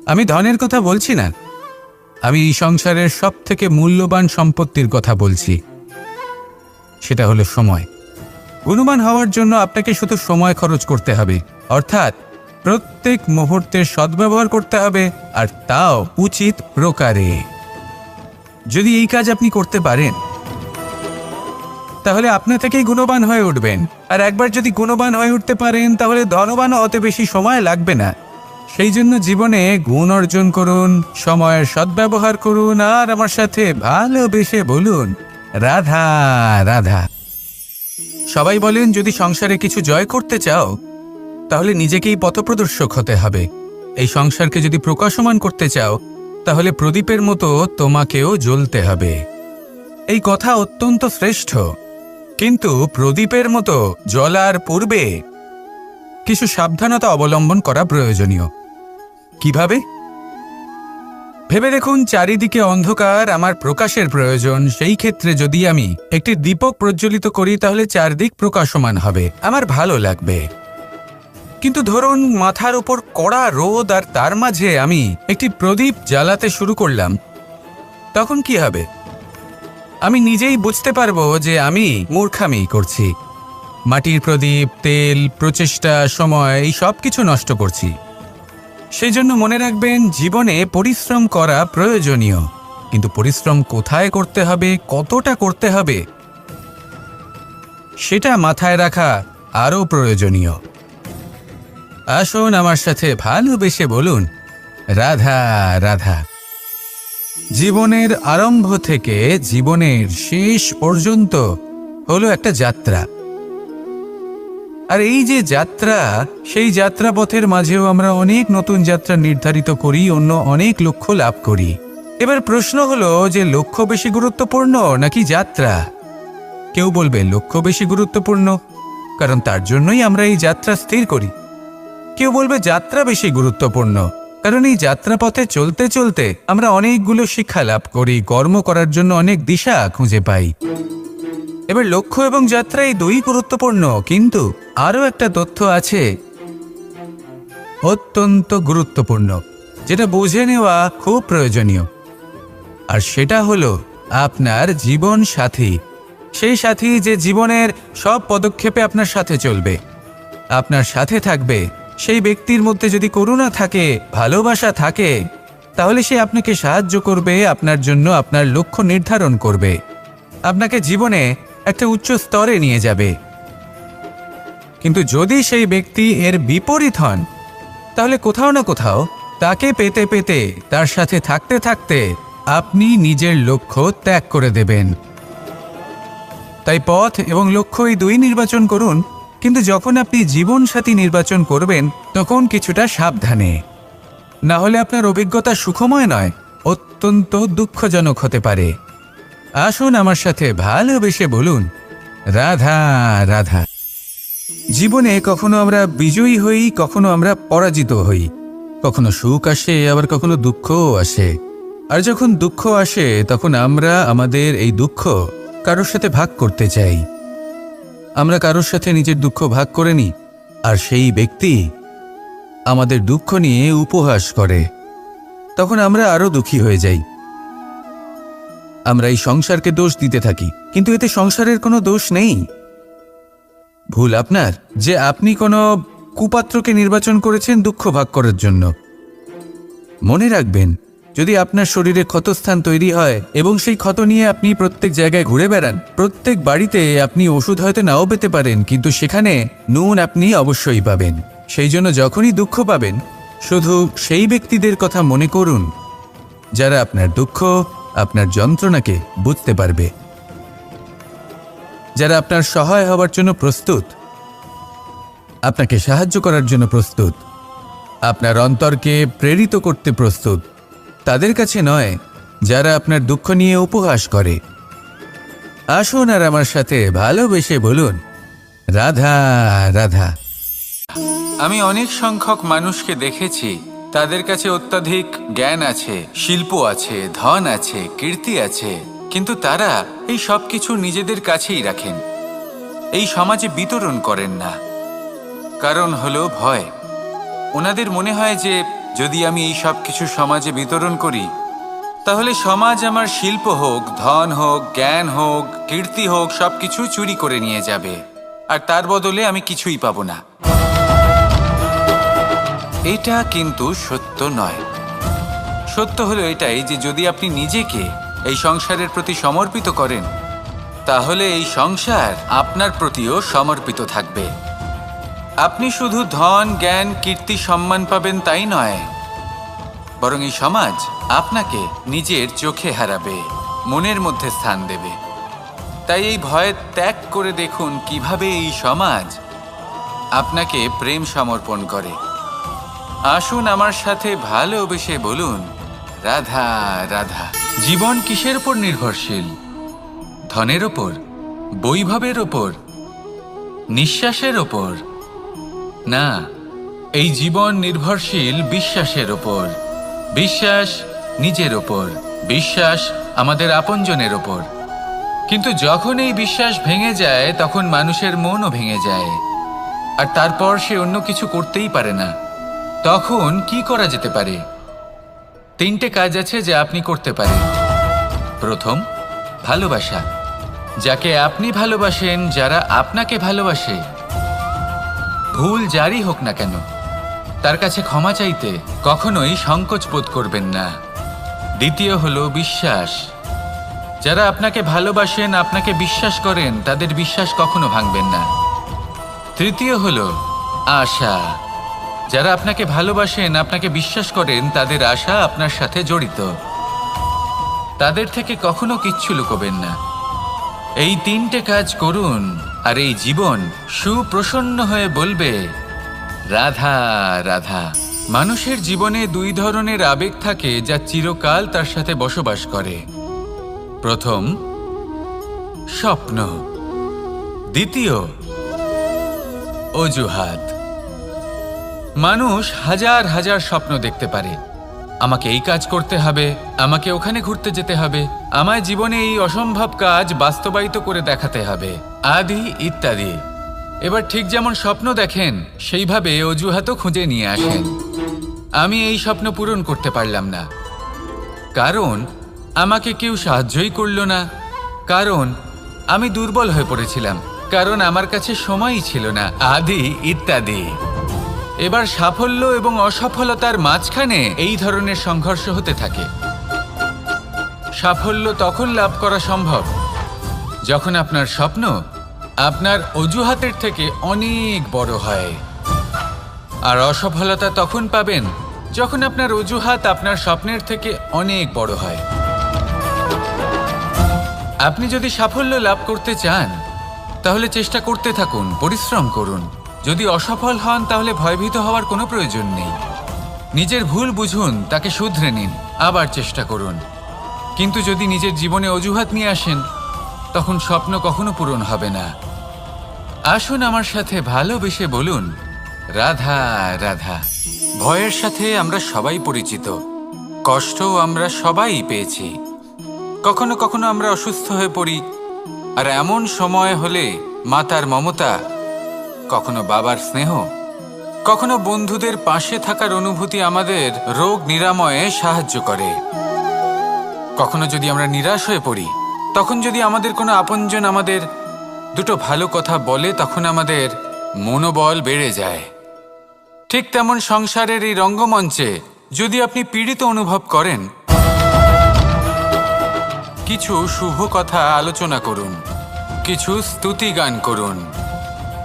B: আমি ধনের কথা বলছি না, আমি এই সংসারের সব থেকে মূল্যবান সম্পত্তির কথা বলছি, সেটা হলো সময়। গুণবান হওয়ার জন্য আপনাকে শুধু সময় খরচ করতে হবে, অর্থাৎ প্রত্যেক মুহূর্তের সদ্ব্যবহার করতে হবে, আর তাও উচিত প্রকারে। যদি এই কাজ আপনি করতে পারেন, তাহলে আপনি থেকেই গুণবান হয়ে উঠবেন। আর একবার যদি গুণবান হয়ে উঠতে পারেন, তাহলে ধনবানও অত বেশি সময় লাগবে না। সেই জন্য জীবনে গুণ অর্জন করুন, সময়ের সদ্ব্যবহার করুন, আর আমার সাথে ভালোবেসে বলুন, রাধা রাধা। সবাই বলেন, যদি সংসারে কিছু জয় করতে চাও, তাহলে নিজেকেই পথপ্রদর্শক হতে হবে। এই সংসারকে যদি প্রকাশমান করতে চাও, তাহলে প্রদীপের মতো তোমাকেও জ্বলতে হবে। এই কথা অত্যন্ত শ্রেষ্ঠ, কিন্তু প্রদীপের মতো জ্বলার পূর্বে কিছু সাবধানতা অবলম্বন করা প্রয়োজনীয়। কিভাবে? ভেবে দেখুন, চারিদিকে অন্ধকার, আমার প্রকাশের প্রয়োজন। সেই ক্ষেত্রে যদি আমি একটি দীপক প্রজ্বলিত করি, তাহলে চারদিক প্রকাশমান হবে, আমার ভালো লাগবে। কিন্তু ধরুন মাথার উপর কড়া রোদ, আর তার মাঝে আমি একটি প্রদীপ জ্বালাতে শুরু করলাম, তখন কি হবে? আমি নিজেই বুঝতে পারবো যে আমি মূর্খামি করছি। মাটির প্রদীপ, তেল, প্রচেষ্টা, সময়, এই সব কিছু নষ্ট করছি। সেই জন্য মনে রাখবেন, জীবনে পরিশ্রম করা প্রয়োজনীয়, কিন্তু পরিশ্রম কোথায় করতে হবে, কতটা করতে হবে, সেটা মাথায় রাখা আরও প্রয়োজনীয়। আসুন আমার সাথে ভালোবেসে বলুন, রাধা রাধা। জীবনের আরম্ভ থেকে জীবনের শেষ পর্যন্ত হলো একটা যাত্রা। আর এই যে যাত্রা, সেই যাত্রা পথের মাঝেও আমরা অনেক নতুন যাত্রা নির্ধারিত করি, অন্য অনেক লক্ষ্য লাভ করি। এবার প্রশ্ন হলো যে লক্ষ্য বেশি গুরুত্বপূর্ণ নাকি যাত্রা? কেউ বলবে লক্ষ্য বেশি গুরুত্বপূর্ণ, কারণ তার জন্যই আমরা এই যাত্রা স্থির করি। কেউ বলবে যাত্রা বেশি গুরুত্বপূর্ণ, কারণ এই যাত্রাপথে চলতে চলতে আমরা অনেকগুলো শিক্ষা লাভ করি, কর্ম করার জন্য অনেক দিশা খুঁজে পাই। এবার লক্ষ্য এবং যাত্রা এই দুই গুরুত্বপূর্ণ, কিন্তু আরও একটা তথ্য আছে অত্যন্ত গুরুত্বপূর্ণ, যেটা বুঝে নেওয়া খুব প্রয়োজনীয়। আর সেটা হলো আপনার জীবন সাথী। সেই সাথী যে জীবনের সব পদক্ষেপে আপনার সাথে চলবে, আপনার সাথে থাকবে। সেই ব্যক্তির মধ্যে যদি করুণা থাকে, ভালোবাসা থাকে, তাহলে সে আপনাকে সাহায্য করবে, আপনার জন্য আপনার লক্ষ্য নির্ধারণ করবে, আপনাকে জীবনে একটা উচ্চ স্তরে নিয়ে যাবে। কিন্তু যদি সেই ব্যক্তি এর বিপরীত হন, তাহলে কোথাও না কোথাও তাকে পেতে পেতে, তার সাথে থাকতে থাকতে আপনি নিজের লক্ষ্য ত্যাগ করে দেবেন। তাই পথ এবং লক্ষ্য এই দুই নির্বাচন করুন, কিন্তু যখন আপনি জীবনসাথী নির্বাচন করবেন তখন কিছুটা সাবধানে, না হলে আপনার অভিজ্ঞতা সুখময় নয়, অত্যন্ত দুঃখজনক হতে পারে। আসুন আমার সাথে ভালোবেসে বলুন, রাধা রাধা। জীবনে কখনো আমরা বিজয়ী হই, কখনো আমরা পরাজিত হই, কখনো সুখ আসে, আবার কখনো দুঃখও আসে। আর যখন দুঃখ আসে তখন আমরা আমাদের এই দুঃখ কারোর সাথে ভাগ করতে চাই। আমরা কারোর সাথে নিজের দুঃখ ভাগ করে নিই, আর সেই ব্যক্তি আমাদের দুঃখ নিয়ে উপহাস করে। তখন আমরা আরো দুঃখী হয়ে যাই। আমরা এই সংসারকে দোষ দিতে থাকি, কিন্তু এতে সংসারের কোনো দোষ নেই। ভুল আপনার যে আপনি কোনো কুপাত্রকে নির্বাচন করেছেন দুঃখ ভাগ করার জন্য। মনে রাখবেন, যদি আপনার শরীরে ক্ষতস্থান তৈরি হয় এবং সেই ক্ষত নিয়ে আপনি প্রত্যেক জায়গায় ঘুরে বেড়ান, প্রত্যেক বাড়িতে আপনি ওষুধ হয়তো নাও পেতে পারেন, কিন্তু সেখানে নুন আপনি অবশ্যই পাবেন। সেই জন্য যখনই দুঃখ পাবেন, শুধু সেই ব্যক্তিদের কথা মনে করুন যারা আপনার দুঃখ, আপনার যন্ত্রণাকে বুঝতে পারবে, যারা আপনার সহায় হবার জন্য প্রস্তুত, আপনাকে সাহায্য করার জন্য প্রস্তুত, আপনার অন্তরকে প্রেরিত করতে প্রস্তুত। তাদের কাছে নয় যারা আপনার দুঃখ নিয়ে উপহাস করে। আসুন আর আমার সাথে ভালোবেসে বলুন, রাধা রাধা।
A: আমি অনেক সংখ্যক মানুষকে দেখেছি, তাদের কাছে অত্যাধিক জ্ঞান আছে, শিল্প আছে, ধন আছে, কীর্তি আছে, কিন্তু তারা এই সব কিছু নিজেদের কাছেই রাখেন, এই সমাজে বিতরণ করেন না। কারণ হলো ভয়। ওনাদের মনে হয় যে যদি আমি এই সব কিছু সমাজে বিতরণ করি, তাহলে সমাজ আমার শিল্প হোক, ধন হোক, জ্ঞান হোক, কীর্তি হোক, সব কিছু চুরি করে নিয়ে যাবে, আর তার বদলে আমি কিছুই পাবো না। এটা কিন্তু সত্য নয়। সত্য হলো এটাই যে যদি আপনি নিজেকে এই সংসারের প্রতি সমর্পিত করেন, তাহলে এই সংসার আপনার প্রতিও সমর্পিত থাকবে। আপনি শুধু ধন, জ্ঞান, কীর্তি, সম্মান পাবেন তাই নয়, বরং এই সমাজ আপনাকে নিজের চোখে হারাবে, মনের মধ্যে স্থান দেবে। তাই এই ভয় ত্যাগ করে দেখুন কিভাবে এই সমাজ আপনাকে প্রেম সমর্পণ করে। আসুন আমার সাথে ভালোবেসে বলুন, রাধা রাধা। জীবন কিসের উপর নির্ভরশীল? ধনের ওপর, বৈভবের ওপর, নিঃশ্বাসের ওপর? না, এই জীবন নির্ভরশীল বিশ্বাসের ওপর। বিশ্বাস নিজের ওপর, বিশ্বাস আমাদের আপনজনের ওপর। কিন্তু যখন এই বিশ্বাস ভেঙে যায়, তখন মানুষের মনও ভেঙে যায়, আর তারপর সে অন্য কিছু করতেই পারে না। তখন কি করা যেতে পারে? 3টে কাজ আছে যা আপনি করতে পারেন। প্রথম, ভালোবাসা। যাকে আপনি ভালোবাসেন, যারা আপনাকে ভালোবাসে, ভুল যারই হোক না কেন, তার কাছে ক্ষমা চাইতে কখনোই সংকোচ বোধ করবেন না। দ্বিতীয় হলো বিশ্বাস। যারা আপনাকে ভালোবাসেন, আপনাকে বিশ্বাস করেন, তাদের বিশ্বাস কখনো ভাঙবেন না। তৃতীয় হলো আশা। যারা আপনাকে ভালোবাসেন, আপনাকে বিশ্বাস করেন, তাদের আশা আপনার সাথে জড়িত। তাদের থেকে কখনো কিচ্ছু লুকোবেন না। এই 3টে কাজ করুন, আর এই জীবন সুপ্রসন্ন হয়ে বলবে, রাধা রাধা। মানুষের জীবনে দুই ধরনের আবেগ থাকে যা চিরকাল তার সাথে বসবাস করে। প্রথম, স্বপ্ন। দ্বিতীয়, অজুহাত। মানুষ হাজার হাজার স্বপ্ন দেখতে পারে। আমাকে এই কাজ করতে হবে, আমাকে ওখানে ঘুরতে যেতে হবে, আমায় জীবনে এই অসম্ভব কাজ বাস্তবায়িত করে দেখাতে হবে, আদি ইত্যাদি। এবার ঠিক যেমন স্বপ্ন দেখেন সেইভাবে অজুহাতও খুঁজে নিয়ে আসেন। আমি এই স্বপ্ন পূরণ করতে পারলাম না, কারণ আমাকে কেউ সাহায্যই করল না, কারণ আমি দুর্বল হয়ে পড়েছিলাম, কারণ আমার কাছে সময়ই ছিল না, আদি ইত্যাদি। এবার সাফল্য এবং অসফলতার মাঝখানে এই ধরনের সংঘর্ষ হতে থাকে। সাফল্য তখন লাভ করা সম্ভব যখন আপনার স্বপ্ন আপনার অজুহাতের থেকে অনেক বড় হয়, আর অসফলতা তখন পাবেন যখন আপনার অজুহাত আপনার স্বপ্নের থেকে অনেক বড় হয়। আপনি যদি সাফল্য লাভ করতে চান তাহলে চেষ্টা করতে থাকুন, পরিশ্রম করুন। যদি অসফল হন তাহলে ভয়ভীত হওয়ার কোনো প্রয়োজন নেই। নিজের ভুল বুঝুন, তাকে শুধরে নিন, আবার চেষ্টা করুন। কিন্তু যদি নিজের জীবনে অজুহাত নিয়ে আসেন তখন স্বপ্ন কখনো পূরণ হবে না। আসুন আমার সাথে ভালোবেসে বলুন, রাধা রাধা। ভয়ের সাথে আমরা সবাই পরিচিত, কষ্টও আমরা সবাই পেয়েছি। কখনো কখনো আমরা অসুস্থ হয়ে পড়ি, আর এমন সময় হলে মাতার মমতা, কখনো বাবার স্নেহ, কখনো বন্ধুদের পাশে থাকার অনুভূতি আমাদের রোগ নিরাময়ে সাহায্য করে। কখনো যদি আমরা নিরাশ হয়ে পড়ি, তখন যদি আমাদের কোনো আপনজন আমাদের দুটো ভালো কথা বলে, তখন আমাদের মনোবল বেড়ে যায়। ঠিক তেমন সংসারের এই রঙ্গমঞ্চে যদি আপনি পীড়িত অনুভব করেন, কিছু শুভ কথা আলোচনা করুন, কিছু স্তুতি গান করুন,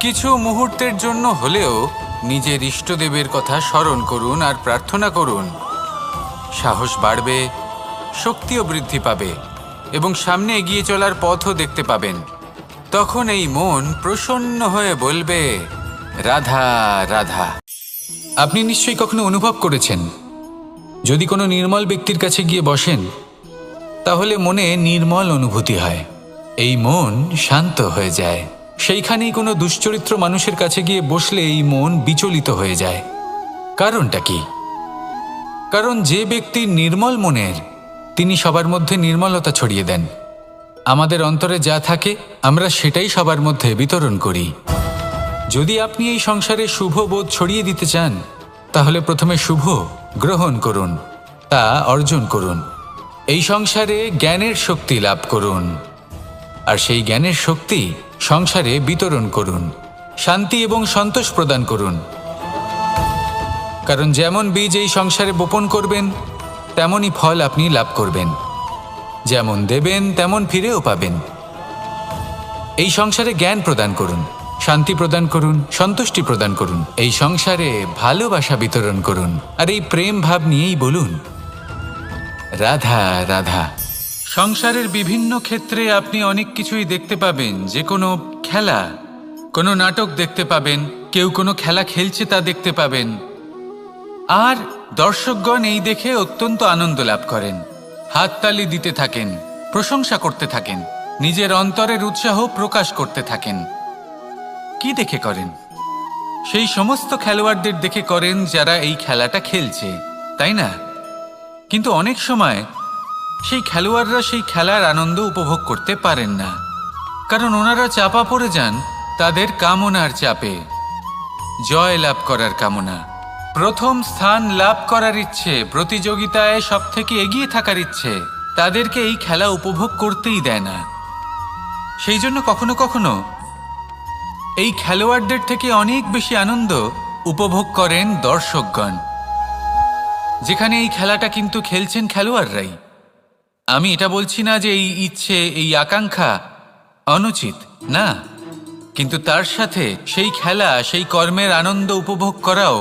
A: কিছু মুহূর্তের জন্য হলেও নিজের ইষ্টদেবের কথা স্মরণ করুন আর প্রার্থনা করুন। সাহস বাড়বে, শক্তিও বৃদ্ধি পাবে এবং সামনে এগিয়ে চলার পথও দেখতে পাবেন। তখন এই মন প্রসন্ন হয়ে বলবে, রাধা রাধা। আপনি নিশ্চয়ই কখনো অনুভব করেছেন, যদি কোনো নির্মল ব্যক্তির কাছে গিয়ে বসেন তাহলে মনে নির্মল অনুভূতি হয়, এই মন শান্ত হয়ে যায়। সেইখানেই কোনো দুশ্চরিত্র মানুষের কাছে গিয়ে বসলে এই মন বিচলিত হয়ে যায়। কারণটা কি? কারণ যে ব্যক্তি নির্মল মনের, তিনি সবার মধ্যে নির্মলতা ছড়িয়ে দেন। আমাদের অন্তরে যা থাকে আমরা সেটাই সবার মধ্যে বিতরণ করি। যদি আপনি এই সংসারে শুভ বোধ ছড়িয়ে দিতে চান তাহলে প্রথমে শুভ গ্রহণ করুন, তা অর্জন করুন। এই সংসারে জ্ঞানের শক্তি লাভ করুন, আর সেই জ্ঞানের শক্তি সংসারে বিতরণ করুন। শান্তি এবং সন্তোষ প্রদান করুন, কারণ যেমন বীজ এই সংসারে বপন করবেন তেমনই ফল আপনি লাভ করবেন। যেমন দেবেন তেমন ফিরেও পাবেন। এই সংসারে জ্ঞান প্রদান করুন, শান্তি প্রদান করুন, সন্তুষ্টি প্রদান করুন। এই সংসারে ভালোবাসা বিতরণ করুন, আর এই প্রেম ভাব নিয়েই বলুন, রাধা রাধা। সংসারের বিভিন্ন ক্ষেত্রে আপনি অনেক কিছুই দেখতে পাবেন। যে কোনো খেলা, কোনো নাটক দেখতে পাবেন, কেউ কোনো খেলা খেলছে তা দেখতে পাবেন, আর দর্শকগণ এই দেখে অত্যন্ত আনন্দ লাভ করেন, হাততালি দিতে থাকেন, প্রশংসা করতে থাকেন, নিজের অন্তরের উৎসাহ প্রকাশ করতে থাকেন। কি দেখে করেন? সেই সমস্ত খেলোয়াড়দের দেখে করেন যারা এই খেলাটা খেলছে, তাই না? কিন্তু অনেক সময় সেই খেলোয়াড়রা সেই খেলার আনন্দ উপভোগ করতে পারেন না, কারণ ওনারা চাপা পড়ে যান তাদের কামনার চাপে। জয় লাভ করার কামনা, প্রথম স্থান লাভ করার ইচ্ছে, প্রতিযোগিতায় সব থেকে এগিয়ে থাকার ইচ্ছে তাদেরকে এই খেলা উপভোগ করতেই দেয় না। সেই জন্য কখনো কখনো এই খেলোয়াড়দের থেকে অনেক বেশি আনন্দ উপভোগ করেন দর্শকগণ, যেখানে এই খেলাটা কিন্তু খেলছেন খেলোয়াড়রাই। আমি এটা বলছি না যে এই ইচ্ছে, এই আকাঙ্ক্ষা অনুচিত না, কিন্তু তার সাথে সেই খেলা, সেই কর্মের আনন্দ উপভোগ করাও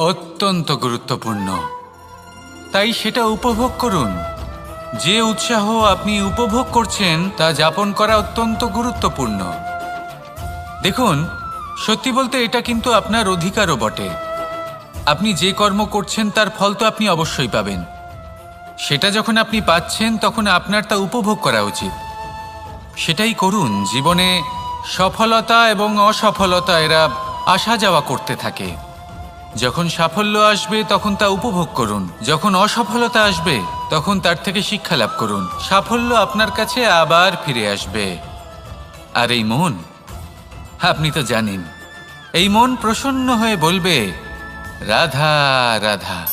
A: অত্যন্ত গুরুত্বপূর্ণ। তাই সেটা উপভোগ করুন। যে উৎসাহ আপনি উপভোগ করছেন তা যাপন করা অত্যন্ত গুরুত্বপূর্ণ। দেখুন, সত্যি বলতে এটা কিন্তু আপনার অধিকারও বটে। আপনি যে কর্ম করছেন তার ফল তো আপনি অবশ্যই পাবেন। সেটা যখন আপনি পাচ্ছেন তখন আপনার তা উপভোগ করা উচিত। সেটাই করুন। জীবনে সফলতা এবং অসফলতা এরা আসা যাওয়া করতে থাকে। যখন সাফল্য আসবে তখন তা উপভোগ করুন, যখন অসফলতা আসবে তখন তার থেকে শিক্ষা লাভ করুন। সাফল্য আপনার কাছে আবার ফিরে আসবে। আর এই মন, আপনি তো জানেন, এই মন প্রসন্ন হয়ে বলবে রাধা রাধা।